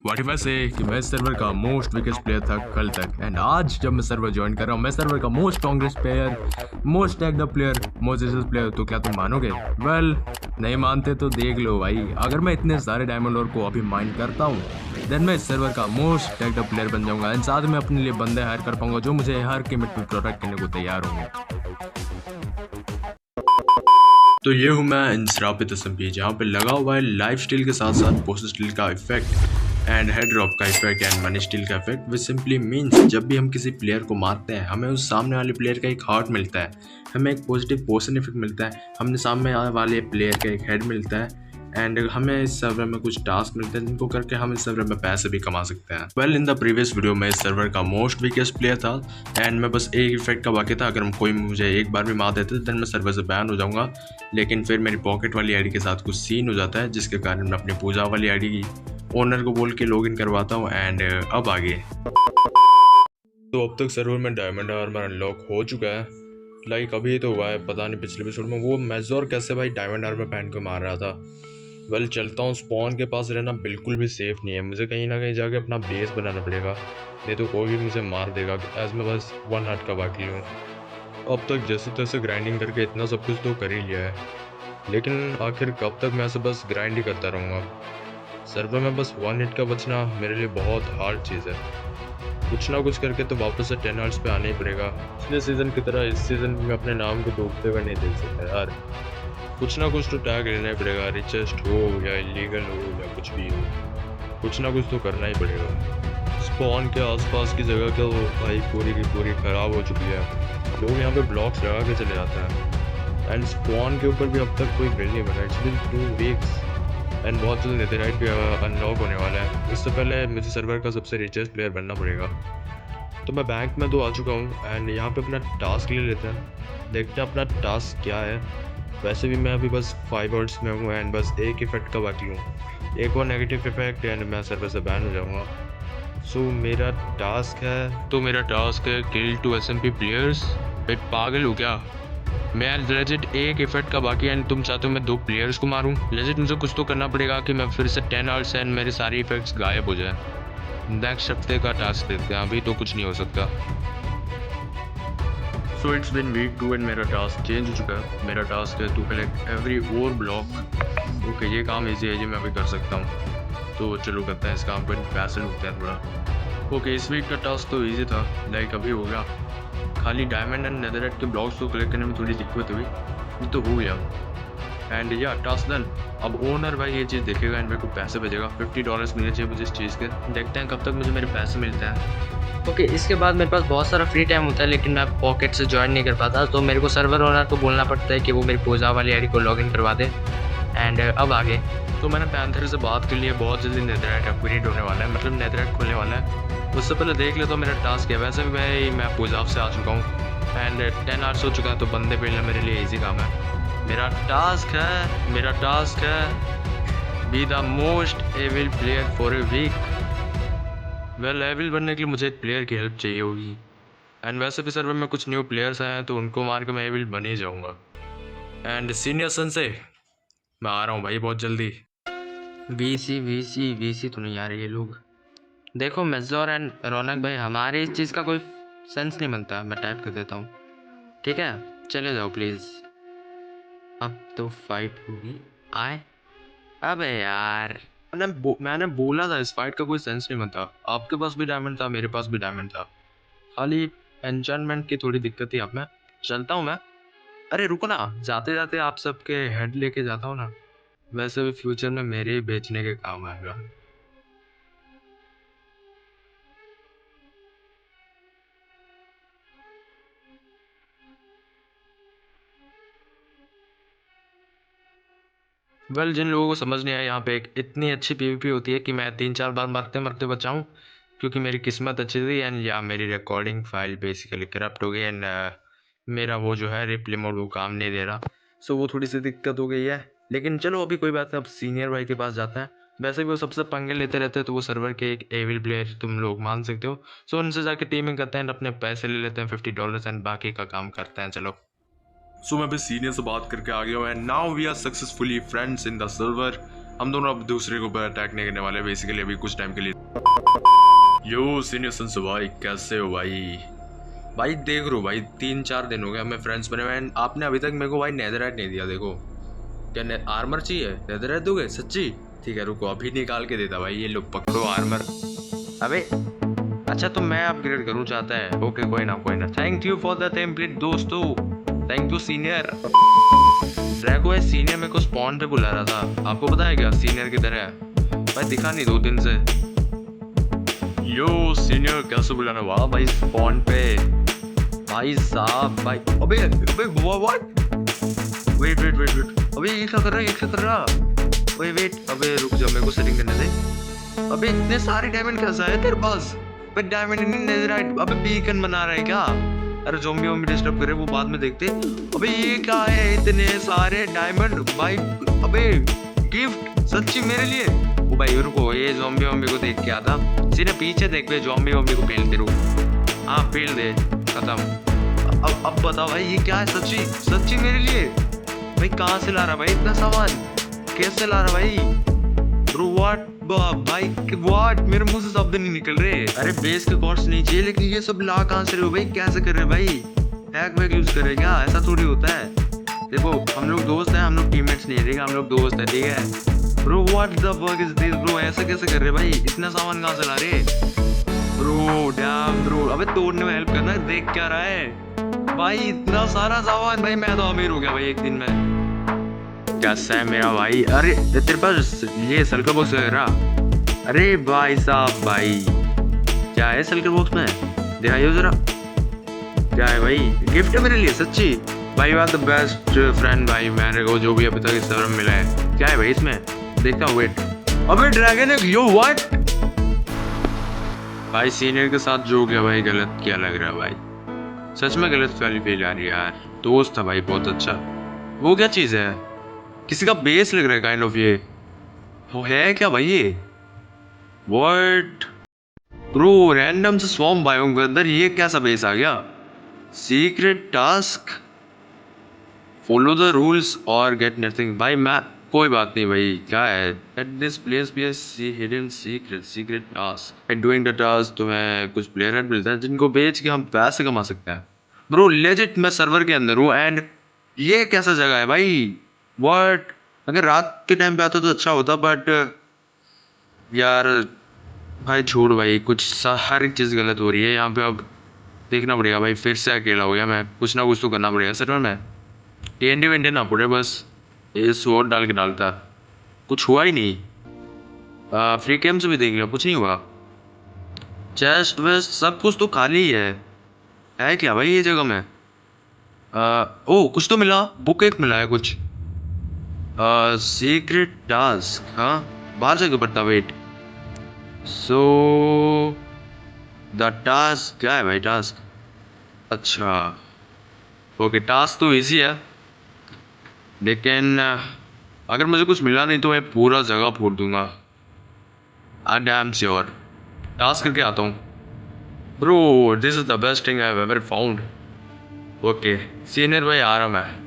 What if I से कि मैं सर्वर का मोस्ट वीकेस्ट प्लेयर था कल तक, एंड आज जब मैं सर्वर ज्वाइन कर रहा हूँ मैं सर्वर का most strongest player, most tagged up player, most aces player. तो क्या तुम मानोगे? वेल, नहीं मानते तो देख लो भाई। अगर मैं इतने सारे डायमंड और को अभी माइन करता हूँ देन मैं इस सर्वर का मोस्ट टैग्ड अप प्लेयर बन जाऊंगा, एंड साथ में अपने लिए बंदे हायर कर पाऊंगा जो मुझे हर कीमत पर प्रोटेक्ट करने को तैयार होंगे। तो ये हूँ मैं इंसरापित SMP, जहाँ पे लगा हुआ है लाइफ स्टील के साथ साथ पोस्ट स्टील का इफेक्ट एंड हेड ड्रॉप का इफेक्ट एंड मनी स्टील का इफेक्ट, विच सिंपली मीन्स जब भी हम किसी प्लेयर को मारते हैं हमें उस सामने वाले प्लेयर का एक हार्ट मिलता है, हमें एक पॉजिटिव पोशन इफेक्ट मिलता है, हमने सामने वाले प्लेयर का एक हेड मिलता है, एंड हमें इस सर्वर में कुछ टास्क मिलते हैं जिनको करके हम इस सर्वर में पैसे भी कमा सकते हैं। Well, in the previous video में इस सर्वर का मोस्ट वीकेस्ट प्लेयर था एंड मैं बस एक इफेक्ट का बाकी था। अगर हम कोई मुझे एक बार भी मार देते देन मैं सर्वर से बैन हो जाऊंगा, लेकिन फिर मेरी पॉकेट वाली आईडी के साथ कुछ सीन हो जाता है जिसके कारण मैं अपनी पूजा वाली आईडी की ओनर को बोल के लॉगिन करवाता हूँ। एंड अब आगे तो अब तक सर्वर में डायमंड आर्मर अनलॉक हो चुका है। लाइक अभी तो हुआ है, पता नहीं पिछले एपिसोड में वो मेजोर कैसे भाई डायमंड आर्मर पहन के मार रहा था। वेल, चलता हूँ। स्पॉन के पास रहना बिल्कुल भी सेफ नहीं है, मुझे कहीं ना कहीं जाके अपना बेस बनाना पड़ेगा, नहीं तो कोई भी मुझे मार देगा एज मैं बस 1 हार्ट का बाकी हूँ। अब तक जैसे तैसे ग्राइंडिंग करके इतना सब कुछ तो कर ही लिया है, लेकिन आखिर कब तक मैं ऐसे बस ग्राइंड ही करता रहूँगा। सर्वर में बस 1 हिट का बचना मेरे लिए बहुत हार्ड चीज़ है। कुछ ना कुछ करके तो वापस से 10 हार्ट्स पे आना ही पड़ेगा। पिछले सीज़न की तरह इस सीज़न में अपने नाम को डूबते हुए नहीं देख सकता यार। कुछ ना कुछ तो टैग लेना ही पड़ेगा, रिचेस्ट हो या इलीगल हो या कुछ भी हो, कुछ ना कुछ तो करना ही पड़ेगा। स्पॉन के आसपास की जगह तो भाई पूरी की पूरी ख़राब हो चुकी है, लोग यहाँ पे ब्लॉक्स लगा के चले जाते हैं, एंड स्पॉन के ऊपर भी अब तक कोई बिल्ड नहीं बना। इट्स बीन 2 वीक्स एंड बहुत जल्द नेदरराइट भी अनलॉक होने वाला है। इससे पहले मुझे सर्वर का सबसे रिचेस्ट प्लेयर बनना पड़ेगा। तो मैं बैंक में तो आ चुका हूँ एंड यहाँ पे अपना टास्क ले लेते हैं, देखते हैं अपना टास्क क्या है। वैसे भी मैं अभी बस 5 वर्ड्स में हूँ एंड बस एक इफेक्ट का बाकी हूँ, एक और नेगेटिव इफेक्ट एंड मैं सर्वर से बैन हो जाऊँगा। सो मेरा टास्क है किल 2 SMP प्लेयर्स। भाई पागल हो क्या? मैं लेजिट एक इफेक्ट का बाकी एंड तुम चाहते हो मैं 2 प्लेयर्स को मारूं? लेजिट मुझे कुछ तो करना पड़ेगा कि मैं फिर से 10 आवर्स एंड मेरे सारे इफेक्ट्स गायब हो जाए। नेक्स्ट हफ्ते का टास्क देखते हैं, अभी तो कुछ नहीं हो सकता। So it's been week 2 and मेरा टास्क चेंज हो चुका है। मेरा टास्क है to collect every ore block. Okay, ये काम ईजी है, ये मैं अभी कर सकता हूँ। तो चलो करते हैं इस काम पर, पैसे लूटते हैं थोड़ा। ओके, इस वीक का टास्क तो ईजी था, लाइक अभी हो गया। खाली डायमंड एंड नेदरराइट के ब्लॉक्स को कलेक्ट करने में थोड़ी दिक्कत हुई, ये तो हो गया। एंड या टास्क डन। अब ओनर भाई ये चीज़ देखेगा एंड मेरे को पैसे भेजेगा। $50 मिलने चाहिए मुझे इस चीज़ के। देखते हैं कब तक मुझे मेरे पैसे मिलते हैं। ओके, इसके बाद मेरे पास बहुत सारा फ्री टाइम होता है, लेकिन मैं पॉकेट से ज्वाइन नहीं कर पाता, तो मेरे को सर्वर ओनर को बोलना पड़ता है कि वो मेरी पूजा वाली आईडी को लॉगिन करवा दे। एंड अब आगे तो मैंने पैंथर से बात कर ली है, बहुत जल्दी नेदरराइट अपग्रेड होने वाला है, मतलब नेदरराइट खुलने वाला है। उससे पहले देख लेता हूँ मेरा टास्क है। वैसे भी भाई मैं पूजा से आ चुका हूँ एंड 10 आवर्स हो चुका है, तो बंदे मिलना मेरे लिए ईजी काम है। मेरा टास्क है be the most evil player for a week. Well, evil बनने के लिए मुझे एक प्लेयर की हेल्प चाहिए होगी, एंड वैसे भी सर्वर में कुछ न्यू प्लेयर्स आए हैं तो उनको मार के मैं एविल बन ही जाऊँगा। एंड सीनियर सन से मैं आ रहा हूँ भाई बहुत जल्दी। वीसी तो नहीं आ रही है लोग। देखो मेजोर एंड रौनक भाई, हमारे इस चीज़ का कोई सेंस नहीं बनता। मैं टाइप कर देता हूँ, ठीक है? चले जाओ प्लीज़। अब तो फाइट होगी। आए अबे यार, मैंने बोला था इस फाइट का कोई सेंस नहीं बनता। आपके पास भी डायमंड था, मेरे पास भी डायमंड था, खाली एन्चेंटमेंट की थोड़ी दिक्कत थी। अब मैं चलता हूँ मैं। अरे रुको ना, जाते जाते आप सबके हेड लेके जाता हूँ ना, वैसे भी फ्यूचर में मेरे ही बेचने के काम आएगा। वेल, जिन लोगों को समझ नहीं आया, यहाँ पे एक इतनी अच्छी PvP होती है कि मैं 3-4 बार मरते मरते बचाऊँ, क्योंकि मेरी किस्मत अच्छी थी एंड या मेरी रिकॉर्डिंग फाइल बेसिकली करप्ट हो गई एंड मेरा वो जो है रिप्ले मोड वो काम नहीं दे रहा। सो वो थोड़ी सी दिक्कत हो गई है, लेकिन चलो अभी कोई बात नहीं। अब सीनियर भाई के पास जाते हैं। वैसे भी वो सबसे पंगे लेते रहते हैं, तो वो सर्वर के एक एविल प्लेयर तुम लोग मान सकते हो। सो उनसे जाके टीमिंग करते हैं, अपने पैसे ले लेते हैं $50 एंड बाकी का काम करते हैं। चलो। सो मैं अभी सीनियर से बात करके आ गया हूँ and now we are successfully friends in the server. हम दोनों अब दूसरे के ऊपर अटैक नहीं करने वाले बेसिकली अभी कुछ टाइम के लिए। यो सीनियर सन्स भाई, कैसे हो भाई? भाई देख रो भाई, 3-4 दिन हो गए हमें फ्रेंड्स बने हुए। आपने अभी तक मेरे को भाई नेदरराइट नहीं दिया। देखो क्या आर्मर चाहिए? नेदरराइट दोगे सच्ची? ठीक है रुको, अभी निकाल के देता भाई। ये लो पकड़ो आर्मर। अबे अच्छा, तो मैं अपग्रेड करूँ चाहता है? ओके कोई ना। Thank you for the template दोस्तों, थैंक यू सीनियर। ड्रैगो है सीनियर मेरे को स्पॉन पे बुला रहा था, आपको पता है क्या? सीनियर की तरह भाई दिखा नहीं 2 दिन से। यो सीनियर कैसे बुलाना? वाह भाई स्पॉन पे भाई साहब भाई, अबे व्हाट? वेट, अबे ये क्या कर रहा? वेट, अबे रुक जा, मेरे को सेटिंग करने दे। अबे इतने सारे डायमंड कैसा है तेरे पास? भाई डायमंड नेज़राइट, अबे बीकन बना रहा है क्या? अरे ज़ॉम्बी वॉम्बी डिस्टर्ब करे, वो बाद में देखते। अबे ये क्या है इतने सारे डायमंड भाई? अबे गिफ्ट सच्ची मेरे लिए? ओ भाई रुको, ये ज़ॉम्बी वॉम्बी को देख के आता, सीधे पीछे देख पे ज़ॉम्बी वॉम्बी को पेलते रुक। हाँ पेल दे, खत्म। अब बता भाई ये क्या है? सच्ची मेरे लिए? भाई कहाँ से ला रहा भाई इतना सामान? कैसे ला रहा भाई? ब्रो व्हाट भाई, व्हाट? मेरे मुंह से शब्द नहीं निकल रहे। अरे बेस के कॉर्ड्स नहीं चाहिए, लेकिन ये सब ला कहाँ से रहे हो भाई? कैसे कर रहे हैं भाई? हैक वैक यूज कर रहे क्या? ऐसा थोड़ी होता है। देखो हम लोग दोस्त हैं, हम लोग टीममेट्स नहीं है, ठीक है? हम लोग दोस्त है, ठीक है? Bro what the fuck is this bro? ऐसे कैसे कर रहे भाई? इतना सामान कहाँ से ला रहे ब्रो? डैम ब्रो, अबे तोड़ने में हेल्प करना, देख क्या रहा है भाई? इतना सारा सामान भाई, मैं तो अमीर हो गया भाई एक दिन में। कैसा है मेरा भाई? अरे तेरे पास ये सल्कर बॉक्स वगैरह? अरे भाई साहब भाई, क्या है सल्कर बॉक्स में? दिखाइए जरा, क्या है भाई? गिफ्ट है मेरे लिए सच्ची? भाई you are the best friend भाई, मेरे को जो भी अभी तक इस तरह मिला है। क्या है भाई इसमें? देखता हूँ, वेट। अबे ड्रैगन है, यो व्हाट? भाई सीनियर के साथ जो गया भाई, गलत क्या लग रहा है भाई? सच में गलत फील आ रही है यार। दोस्त था भाई बहुत अच्छा। वो क्या चीज़ है? किसी का बेस लग रहा है काइंड ऑफ। ये वो है क्या भाई? ये व्हाट ब्रो? रैंडम से स्वॉर्म बायोम के अंदर ये कैसा बेस आ गया? Secret task, follow the rules और गेट नथिंग। भाई मैं कोई बात नहीं भाई, क्या है? At this place be see hidden secret task, and doing the task तुम्हें कुछ प्लेयर हेड मिलता है जिनको बेच के हम पैसे कमा सकते हैं। ब्रो लेजिट मैं सर्वर के अंदर हूँ, एंड ये कैसा जगह है भाई? व्हाट? अगर रात के टाइम पे आता तो अच्छा होता, बट यार भाई छोड़ भाई, हर एक चीज़ गलत हो रही है यहाँ पे। अब देखना पड़ेगा भाई, फिर से अकेला हो गया मैं। कुछ ना कुछ तो करना पड़ेगा सर्वर में। TNT वेंटे ना पड़े, बस ये स्वॉर्ड डाल के डालता। कुछ हुआ ही नहीं। फ्री कैम से भी देख लिया, कुछ नहीं हुआ। चेस्ट वेस्ट सब कुछ तो खाली ही है क्या भाई ये जगह में? ओ कुछ तो मिला, बुक एक मिला है कुछ। सीक्रेट टास्क, हाँ बाहर से पड़ता। वेट, सो द टास्क क्या है भाई? टास्क, अच्छा ओके, टास्क तो इजी है, लेकिन अगर मुझे कुछ मिला नहीं तो मैं पूरा जगह फोड़ दूंगा। I am sure. टास्क करके आता हूँ bro. This is the best thing I have ever found. Okay senior भाई आ रहा मैं।